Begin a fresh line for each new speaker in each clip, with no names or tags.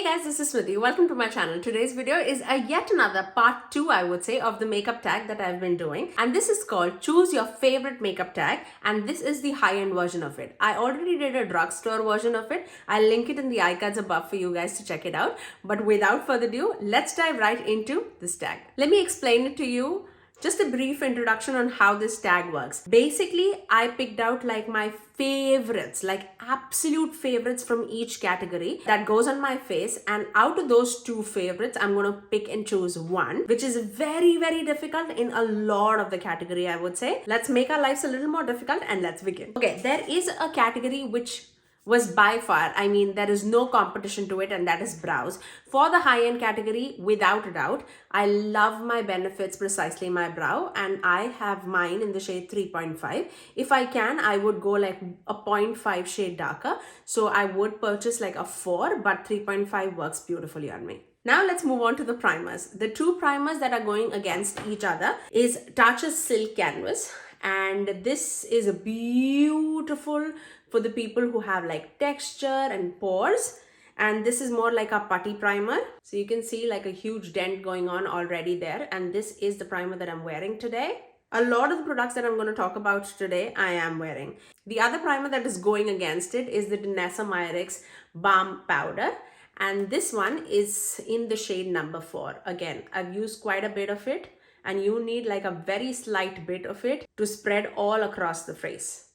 Hey guys, this is Smithy. Welcome to my channel. Today's video is yet another part 2, I would say, of the makeup tag that I've been doing. And this is called Choose Your Favorite Makeup Tag. And this is the high-end version of it. I already did a drugstore version of it. I'll link it in the iCards above for you guys to check it out. But without further ado, let's dive right into this tag. Let me explain it to you. Just a brief introduction on how this tag works. Basically, I picked out like my favorites, like absolute favorites from each category that goes on my face. And out of those two favorites, I'm going to pick and choose one, which is very, very difficult in a lot of the category, I would say. Let's make our lives a little more difficult and let's begin. Okay, there is a category which was by far, I mean, there is no competition to it, and that is brows. For the high-end category, without a doubt, I love my Benefits Precisely My Brow, and I have mine in the shade 3.5. If I can, I would go like a 0.5 shade darker. So I would purchase like a 4, but 3.5 works beautifully on me. Now let's move on to the primers. The two primers that are going against each other is Tatcha Silk Canvas, and this is a beautiful for the people who have like texture and pores, and this is more like a putty primer. So you can see like a huge dent going on already there, and this is the primer that I'm wearing today. A lot of the products that I'm going to talk about today I am wearing. The other primer that is going against it is the Danessa Myricks Balm Powder, and this one is in the shade number 4. Again, I've used quite a bit of it, and you need like a very slight bit of it to spread all across the face.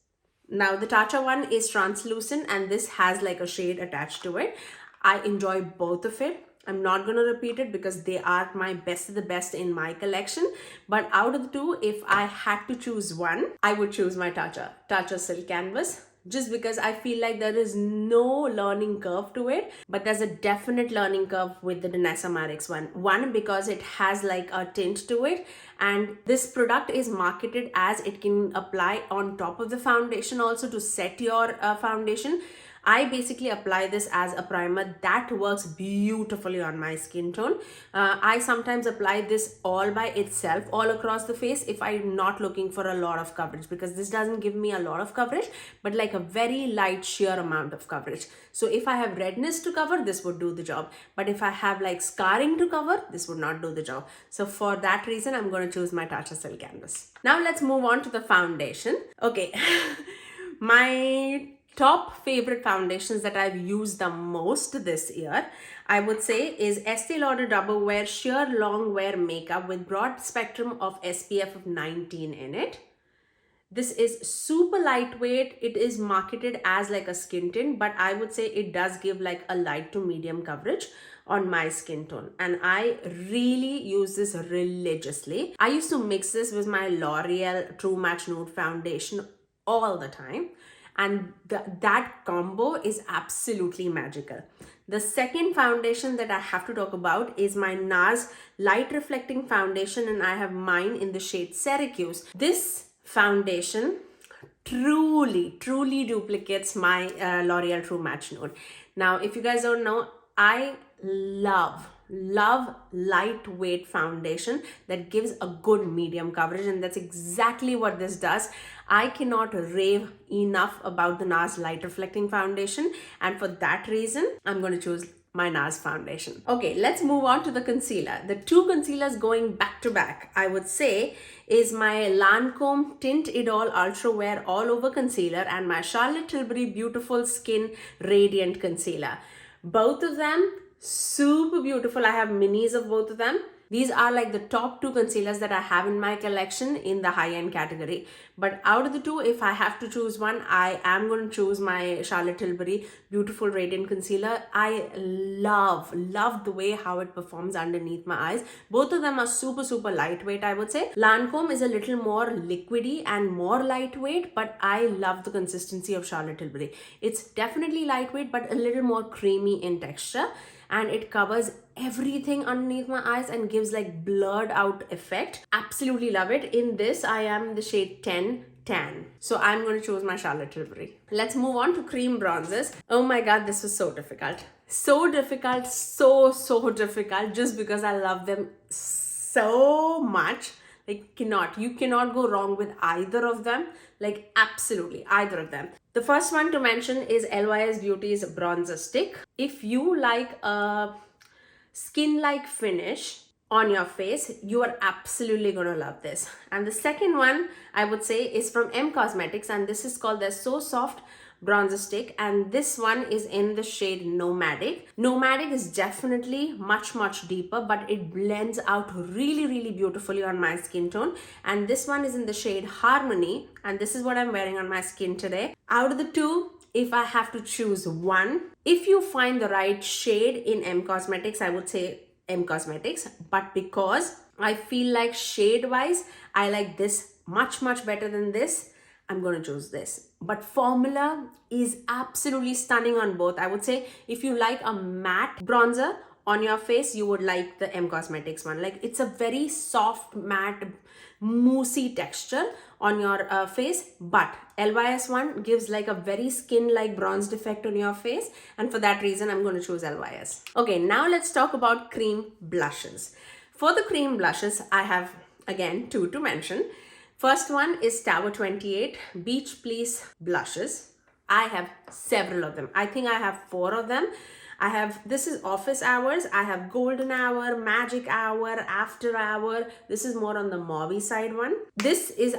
Now the Tatcha one is translucent, and this has like a shade attached to it. I enjoy both of it. I'm not going to repeat it because they are my best of the best in my collection. But out of the two, if I had to choose one, I would choose my Tatcha Silk Canvas. Just because I feel like there is no learning curve to it, but there's a definite learning curve with the Danessa Myricks one. One, because it has like a tint to it, and this product is marketed as it can apply on top of the foundation also to set your foundation. I basically apply this as a primer that works beautifully on my skin tone. I sometimes apply this all by itself all across the face if I'm not looking for a lot of coverage, because this doesn't give me a lot of coverage, but like a very light sheer amount of coverage. So if I have redness to cover, this would do the job. But if I have like scarring to cover, this would not do the job. So for that reason, I'm going to choose my Tatcha Silk Canvas. Now let's move on to the foundation. Okay, my top favorite foundations that I've used the most this year, I would say, is Estee Lauder Double Wear Sheer Long Wear Makeup with broad spectrum of SPF of 19 in it. This is super lightweight. It is marketed as like a skin tint, but I would say it does give like a light to medium coverage on my skin tone, and I really use this religiously. I used to mix this with my L'Oreal True Match Nude foundation all the time, and that combo is absolutely magical. The second foundation that I have to talk about is my Nars Light Reflecting Foundation, and I have mine in the shade Syracuse. This foundation truly duplicates my L'Oreal True Match Nude. Now, if you guys don't know, I love lightweight foundation that gives a good medium coverage, and that's exactly what this does. I cannot rave enough about the Nars Light Reflecting Foundation, and for that reason, I'm going to choose my Nars foundation. Okay, let's move on to the concealer. The two concealers going back to back, I would say, is my Lancome Tint Idole Ultra Wear All Over Concealer and my Charlotte Tilbury Beautiful Skin Radiant Concealer. Both of them super beautiful. I have minis of both of them. These are like the top two concealers that I have in my collection in the high-end category. But out of the two, if I have to choose one, I am going to choose my Charlotte Tilbury Beautiful Radiant Concealer. I love the way how it performs underneath my eyes. Both of them are super lightweight, I would say. Lancome is a little more liquidy and more lightweight, but I love the consistency of Charlotte Tilbury. It's definitely lightweight, but a little more creamy in texture, and it covers everything underneath my eyes and gives like blurred out effect. Absolutely love it. In this, I am the shade 10 Tan. So I'm going to choose my Charlotte Tilbury. Let's move on to cream bronzes. Oh my god, this was so difficult. So difficult, so difficult, just because I love them so much. Like you cannot go wrong with either of them. Like absolutely either of them. The first one to mention is LYS Beauty's bronzer stick. If you like a skin-like finish on your face, you are absolutely gonna love this. And the second one I would say is from M Cosmetics, and this is called the So Soft bronzer stick, and this one is in the shade Nomadic. Nomadic is definitely much deeper, but it blends out really beautifully on my skin tone. And this one is in the shade Harmony, and this is what I'm wearing on my skin today. Out of the two, if I have to choose one, if you find the right shade in M Cosmetics, I would say M Cosmetics, but because I feel like shade wise I like this much better than this, I'm gonna choose this. But formula is absolutely stunning on both. I would say if you like a matte bronzer on your face, you would like the M Cosmetics one. Like it's a very soft matte moussey texture on your face, but LYS one gives like a very skin like bronzed effect on your face, and for that reason I'm going to choose LYS. Okay, now let's talk about cream blushes. For the cream blushes, I have again two to mention. First one is Tower 28 Beach Please blushes. I have several of them. I think I have 4 of them. I have, this is office hours, I have golden hour, magic hour, after hour. This is more on the mauvey side one. This is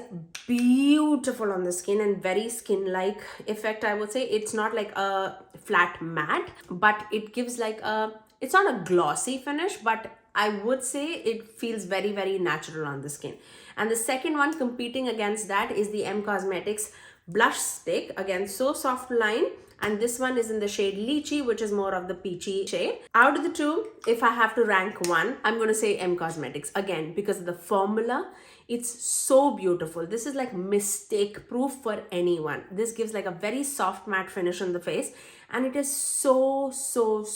beautiful on the skin and very skin-like effect, I would say. It's not like a flat matte, but it gives like a, it's not a glossy finish, but I would say it feels very natural on the skin. And the second one competing against that is the M Cosmetics blush stick. Again, So Soft line. And this one is in the shade Lychee, which is more of the peachy shade. Out of the two, if I have to rank one, I'm going to say M Cosmetics. Again, because of the formula, it's so beautiful. This is like mistake proof for anyone. This gives like a very soft matte finish on the face. And it is so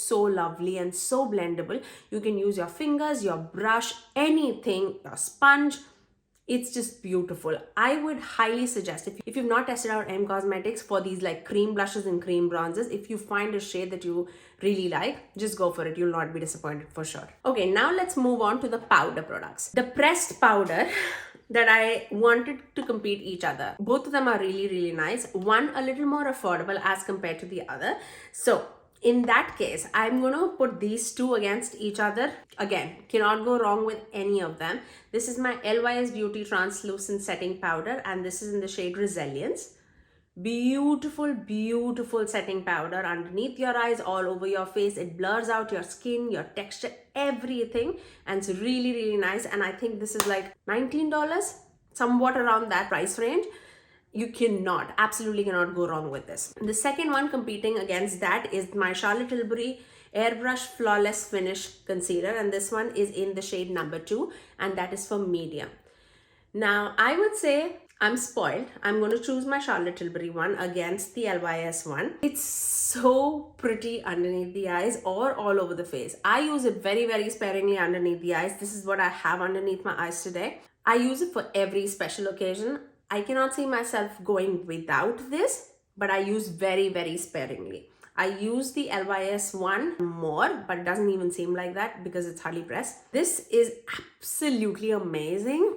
lovely and so blendable. You can use your fingers, your brush, anything, your sponge. It's just beautiful. I would highly suggest, if you've not tested out M Cosmetics for these like cream blushes and cream bronzers, if you find a shade that you really like, just go for it. You'll not be disappointed for sure. Okay, now let's move on to the powder products. The pressed powder that I wanted to compete each other. Both of them are really nice. One a little more affordable as compared to the other. So in that case, I'm going to put these two against each other. Again, cannot go wrong with any of them. This is my LYS Beauty Translucent Setting Powder, and this is in the shade Resilience. Beautiful setting powder underneath your eyes, all over your face. It blurs out your skin, your texture, everything, and it's really nice. And I think this is like $19, somewhat around that price range. You absolutely cannot go wrong with this. The second one competing against that is my Charlotte Tilbury Airbrush Flawless Finish Concealer, and this one is in the shade number 2, and that is for medium. Now, I would say I'm spoiled. I'm going to choose my Charlotte Tilbury one against the LYS one. It's so pretty underneath the eyes or all over the face. I use it very sparingly underneath the eyes. This is what I have underneath my eyes today. I use it for every special occasion. I cannot see myself going without this, but I use very sparingly. I use the LYS one more, but it doesn't even seem like that because it's hardly pressed. This is absolutely amazing.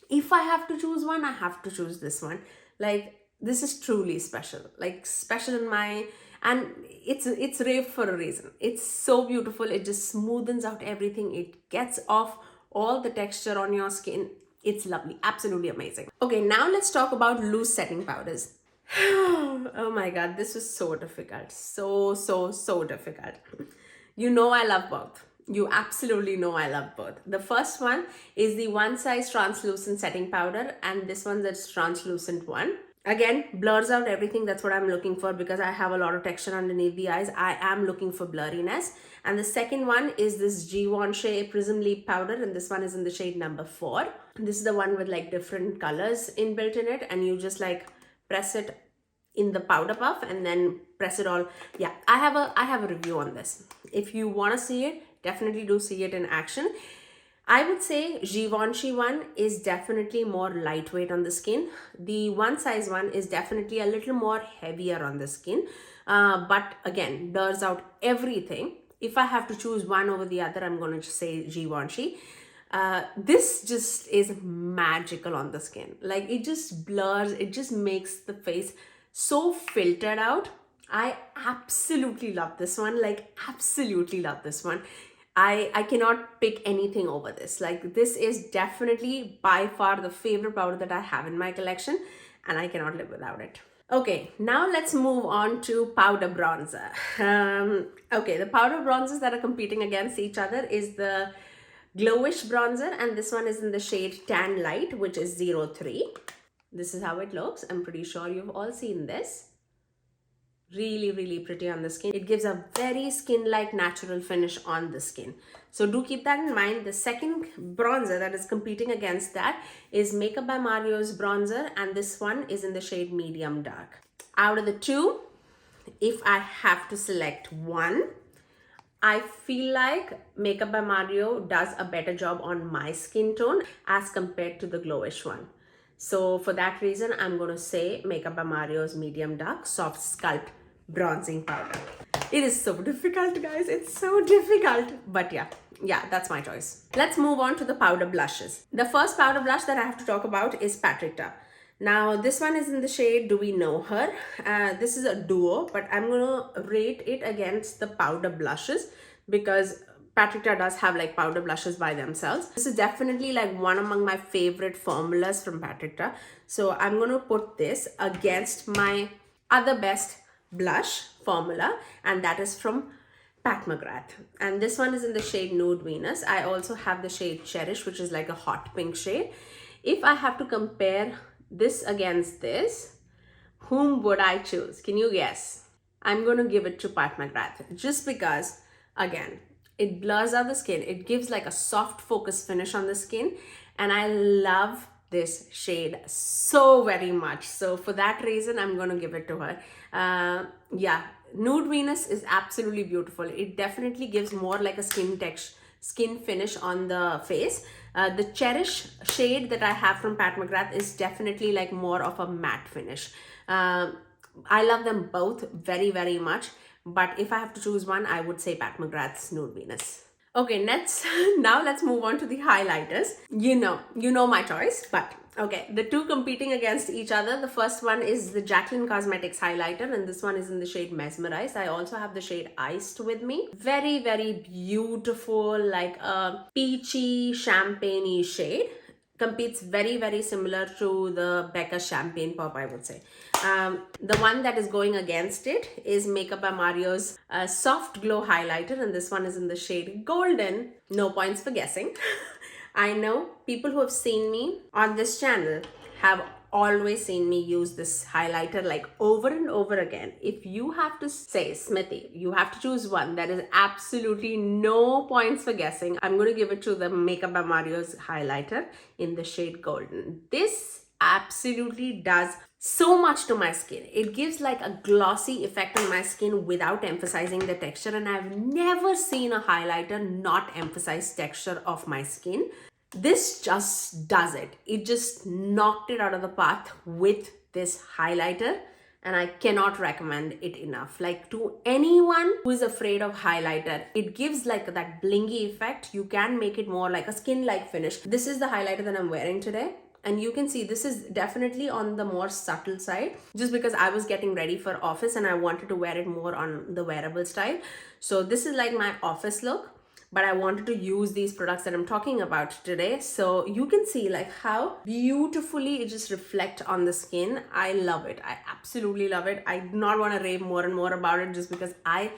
If I have to choose one, I have to choose this one. Like, this is truly special. Like, special in my... And it's rave for a reason. It's so beautiful. It just smoothens out everything. It gets off all the texture on your skin. It's lovely. Absolutely amazing. Okay, now let's talk about loose setting powders. Oh my god, this is so difficult. So difficult. You know I love both. You absolutely know I love both. The first one is the One Size Translucent Setting Powder, and this one's the translucent one. Again, blurs out everything. That's what I'm looking for because I have a lot of texture underneath the eyes. I am looking for blurriness. And the second one is this Givenchy Prism Leap Powder, and this one is in the shade number 4. This is the one with like different colors inbuilt in it, and you just like press it in the powder puff and then press it all. Yeah, I have a review on this. If you want to see it, definitely do see it in action. I would say Givenchy one is definitely more lightweight on the skin. The One Size one is definitely a little more heavier on the skin, but again, blurs out everything. If I have to choose one over the other, I'm going to say Givenchy. This just is magical on the skin. Like, it just blurs, it just makes the face so filtered out. I absolutely love this one, like absolutely love this one. I cannot pick anything over this. Like, this is definitely by far the favorite powder that I have in my collection, and I cannot live without it. Okay, now let's move on to powder bronzer. Okay, the powder bronzers that are competing against each other is the glowish bronzer, and this one is in the shade Tan Light, which is 03. This is how it looks. I'm pretty sure you've all seen this. Really, really pretty on the skin. It gives a very skin-like natural finish on the skin. So do keep that in mind. The second bronzer that is competing against that is Makeup by Mario's bronzer, and this one is in the shade Medium Dark. Out of the two, if I have to select one, I feel like Makeup by Mario does a better job on my skin tone as compared to the glowish one. So for that reason, I'm going to say Makeup by Mario's Medium Dark Soft Sculpt Bronzing Powder. It is so difficult, guys. It's so difficult. But yeah, that's my choice. Let's move on to the powder blushes. The first powder blush that I have to talk about is Patricia. Now, this one is in the shade Do We Know Her? This is a duo, but I'm going to rate it against the powder blushes because Patricia does have like powder blushes by themselves. This is definitely like one among my favorite formulas from Patricia. So I'm going to put this against my other best blush formula, and that is from Pat McGrath. And this one is in the shade Nude Venus. I also have the shade Cherish, which is like a hot pink shade. If I have to compare this against this, whom would I choose? Can you guess? I'm going to give it to Pat McGrath just because, again, it blurs out the skin. It gives like a soft focus finish on the skin, and I love this shade so very much. So for that reason, I'm going to give it to her. Yeah, Nude Venus is absolutely beautiful. It definitely gives more like a skin finish on the face. The Cherish shade that I have from Pat McGrath is definitely like more of a matte finish. I love them both very, very much. But if I have to choose one, I would say Pat McGrath's Nude Venus. Okay, now let's move on to the highlighters. You know my choice, but okay, the two competing against each other. The first one is the Jaclyn Cosmetics highlighter, and this one is in the shade Mesmerized. I also have the shade Iced with me. Very, very beautiful, like a peachy, champagne-y shade. Competes very, very similar to the Becca Champagne Pop, I would say. The one that is going against it is Makeup by Mario's Soft Glow highlighter, and this one is in the shade Golden. No points for guessing. I know people who have seen me on this channel have always seen me use this highlighter like over and over again. If you have to say, Smithy, you have to choose one, there is absolutely no points for guessing. I'm going to give it to the Makeup by Mario's highlighter in the shade Golden. This absolutely does so much to my skin. It gives like a glossy effect on my skin without emphasizing the texture, and I've never seen a highlighter not emphasize texture of my skin. This just does it. It just knocked it out of the park with this highlighter, and I cannot recommend it enough. Like, to anyone who is afraid of highlighter, it gives like that blingy effect. You can make it more like a skin-like finish. This is the highlighter that I'm wearing today. And you can see this is definitely on the more subtle side, just because I was getting ready for office and I wanted to wear it more on the wearable style. So this is like my office look, but I wanted to use these products that I'm talking about today. So you can see like how beautifully it just reflects on the skin. I love it. I absolutely love it. I do not want to rave more and more about it just because I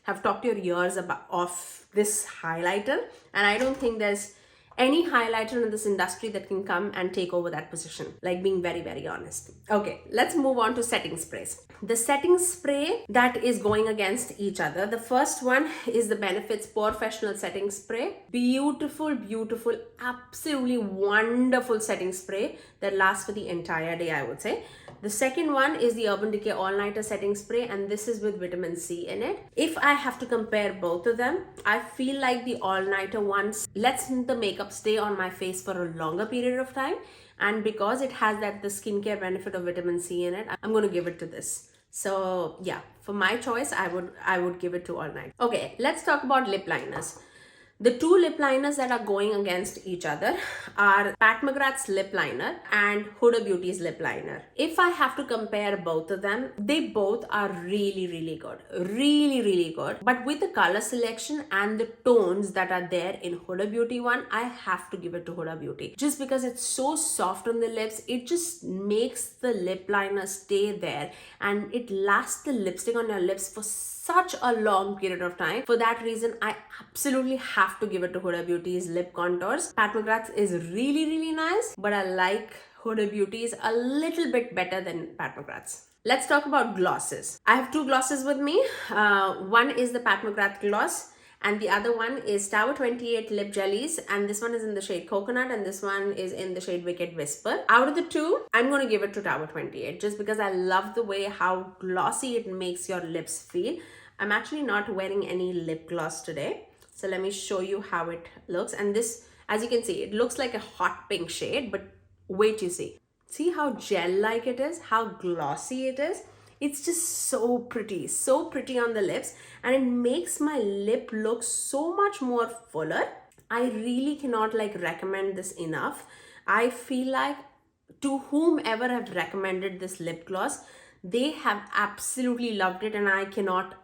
have talked your ears of this highlighter, and I don't think there's any highlighter in this industry that can come and take over that position, like being very, very honest. Okay, let's move on to setting sprays. The setting spray that is going against each other. The first one is the Benefits Professional Setting Spray. Beautiful, beautiful, absolutely wonderful setting spray that lasts for the entire day, I would say. The second one is the Urban Decay All Nighter Setting Spray, and this is with vitamin C in it. If I have to compare both of them, I feel like the All Nighter ones lets the makeup stay on my face for a longer period of time, and because it has the skincare benefit of vitamin C in it, I'm going to give it to this. So yeah, for my choice, I would give it to All Night. Okay, let's talk about lip liners. The two lip liners that are going against each other are Pat McGrath's lip liner and Huda Beauty's lip liner. If I have to compare both of them, they both are really good. Really good. But with the color selection and the tones that are there in Huda Beauty one, I have to give it to Huda Beauty. Just because it's so soft on the lips, it just makes the lip liner stay there and it lasts the lipstick on your lips for such a long period of time. For that reason, I absolutely have to give it to Huda Beauty's lip contours. Pat McGrath's is really nice, but I like Huda Beauty's a little bit better than Pat McGrath's. Let's talk about glosses. I have two glosses with me. One is the Pat McGrath gloss and the other one is Tower 28 lip jellies, and this one is in the shade Coconut and this one is in the shade Wicked Whisper. Out of the two, I'm going to give it to Tower 28 just because I love the way how glossy it makes your lips feel. I'm actually not wearing any lip gloss today, so let me show you how it looks. And this, as you can see, it looks like a hot pink shade, but wait you see. See how gel-like it is, how glossy it is. It's just so pretty on the lips, and it makes my lip look so much more fuller. I really cannot recommend this enough. I feel like to whomever have recommended this lip gloss, they have absolutely loved it, and I cannot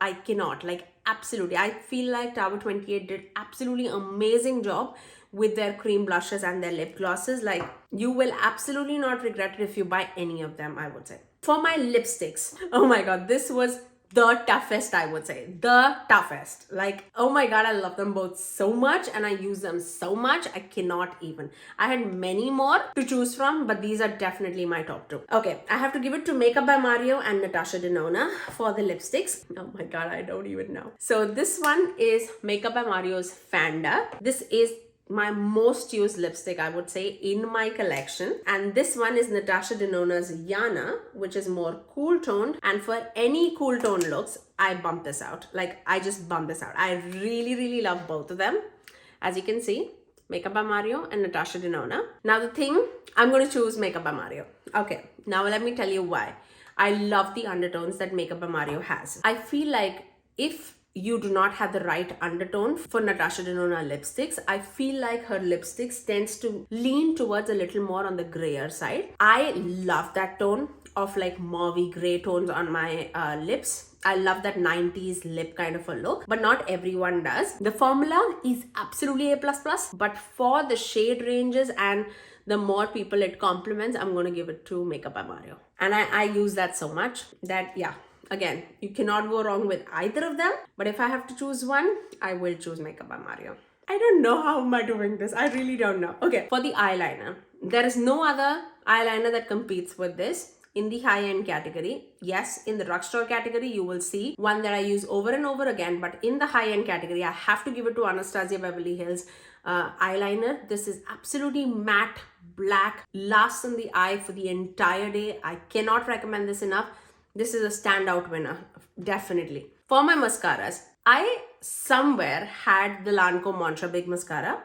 absolutely. I feel like Tower 28 did absolutely amazing job with their cream blushes and their lip glosses. Like, you will absolutely not regret it if you buy any of them, I would say. For my lipsticks, oh my god, this was the toughest, I would say. The toughest. Like, oh my god, I love them both so much and I use them so much. I cannot even. I had many more to choose from, but these are definitely my top two. Okay, I have to give it to Makeup by Mario and Natasha Denona for the lipsticks. Oh my god, I don't even know. So this one is Makeup by Mario's Fanda. This is my most used lipstick, I would say, in my collection. And this one is Natasha Denona's Yana, which is more cool toned. And for any cool tone looks, I bump this out. Like, I just bump this out. I really love both of them. As you can see, Makeup by Mario and Natasha Denona. Now the thing, I'm going to choose Makeup by Mario. Okay, now let me tell you why. I love the undertones that Makeup by Mario has. I feel like if you do not have the right undertone for Natasha Denona lipsticks, I feel like her lipsticks tends to lean towards a little more on the grayer side. I love that tone of like mauvey gray tones on my lips. I love that 90s lip kind of a look, but not everyone does. The formula is absolutely A++, but for the shade ranges and the more people it complements, I'm going to give it to Makeup by Mario. And I use that so much that, yeah. Again, you cannot go wrong with either of them. But if I have to choose one, I will choose Makeup by Mario. I don't know how am I doing this. I really don't know. Okay, for the eyeliner, there is no other eyeliner that competes with this in the high-end category. Yes, in the drugstore category, you will see one that I use over and over again. But in the high-end category, I have to give it to Anastasia Beverly Hills eyeliner. This is absolutely matte black, lasts in the eye for the entire day. I cannot recommend this enough. This is a standout winner, definitely. For my mascaras, I somewhere had the Lancome Mantra Big Mascara,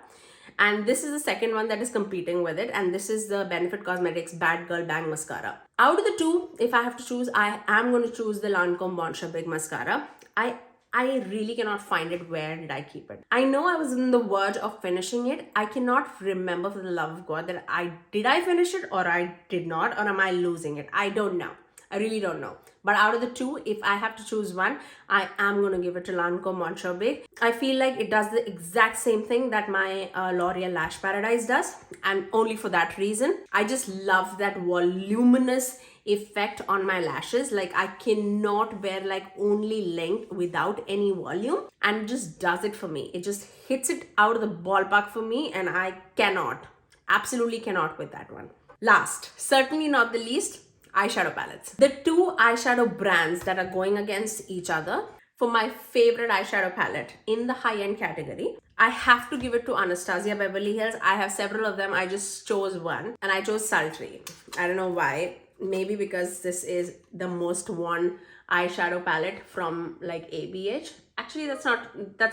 and this is the second one that is competing with it, and this is the Benefit Cosmetics Bad Girl Bang Mascara. Out of the two, if I have to choose, I am going to choose the Lancome Mantra Big Mascara. I really cannot find it. Where did I keep it? I know I was on the verge of finishing it. I cannot remember for the love of God that did I finish it or I did not, or am I losing it? I don't know. I really don't know. But out of the two, if I have to choose one, I am going to give it to Lancome Mantra Big. I feel like it does the exact same thing that my L'Oreal Lash Paradise does. And only for that reason. I just love that voluminous effect on my lashes. Like, I cannot wear like only length without any volume. And it just does it for me. It just hits it out of the ballpark for me. And I cannot, absolutely cannot with that one. Last, certainly not the least, eyeshadow palettes. The two eyeshadow brands that are going against each other for my favorite eyeshadow palette in the high-end category, I have to give it to Anastasia Beverly Hills. I have several of them. I just chose one, and I chose Sultry. I don't know why. Maybe because this is the most worn eyeshadow palette from like ABH. Actually, that's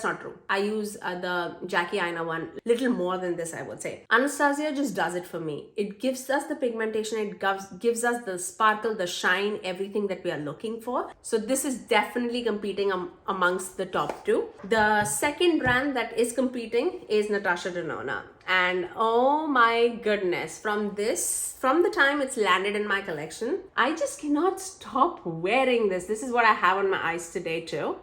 not true. I use the Jackie Aina one little more than this, I would say. Anastasia just does it for me. It gives us the pigmentation, it gives us the sparkle, the shine, everything that we are looking for. So this is definitely competing amongst the top two. The second brand that is competing is Natasha Denona. And oh my goodness, from the time it's landed in my collection, I just cannot stop wearing this. This is what I have on my eyes today too.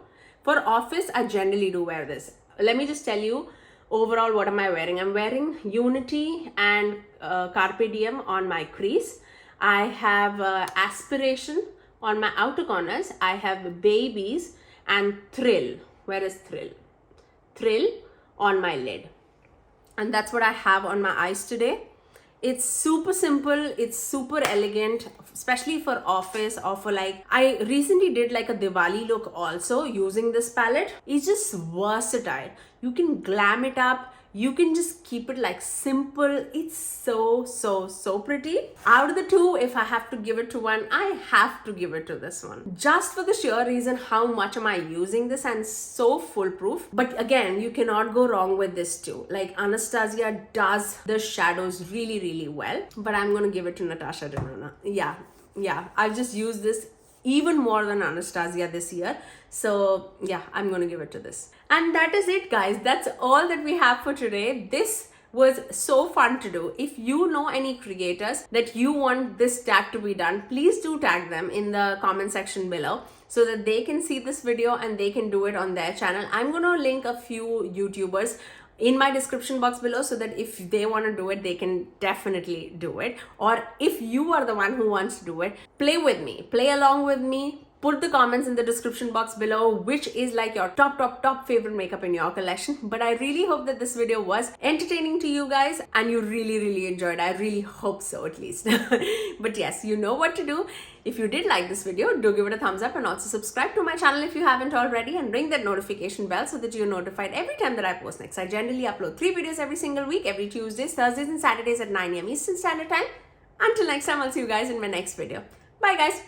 For office, I generally do wear this. Let me just tell you overall what am I wearing. I'm wearing Unity and Carpe Diem on my crease. I have Aspiration on my outer corners. I have Babies and Thrill. Where is Thrill? Thrill on my lid. And that's what I have on my eyes today. It's super simple, it's super elegant, especially for office or for like, I recently did like a Diwali look also using this palette. It's just versatile. You can glam it up, you can just keep it like simple. It's so pretty. Out of the two, if I have to give it to one, I have to give it to this one. Just for the sheer reason how much am I using this and so foolproof. But again, you cannot go wrong with this too. Like Anastasia does the shadows really well. But I'm gonna give it to Natasha Denona. Yeah, I've just used this even more than Anastasia this year. So yeah, I'm gonna give it to this. And that is it, guys. That's all that we have for today. This was so fun to do. If you know any creators that you want this tag to be done, please do tag them in the comment section below so that they can see this video and they can do it on their channel. I'm gonna link a few YouTubers in my description box below so that if they want to do it, they can definitely do it. Or if you are the one who wants to do it, play with me, play along with me. Put the comments in the description box below which is like your top favorite makeup in your collection. But I really hope that this video was entertaining to you guys and you really enjoyed. I really hope so, at least. But yes, you know what to do. If you did like this video, do give it a thumbs up and also subscribe to my channel if you haven't already, and ring that notification bell so that you're notified every time that I post next. I generally upload 3 videos every single week, every Tuesdays, Thursdays and Saturdays at 9 AM Eastern Standard Time. Until next time, I'll see you guys in my next video. Bye guys.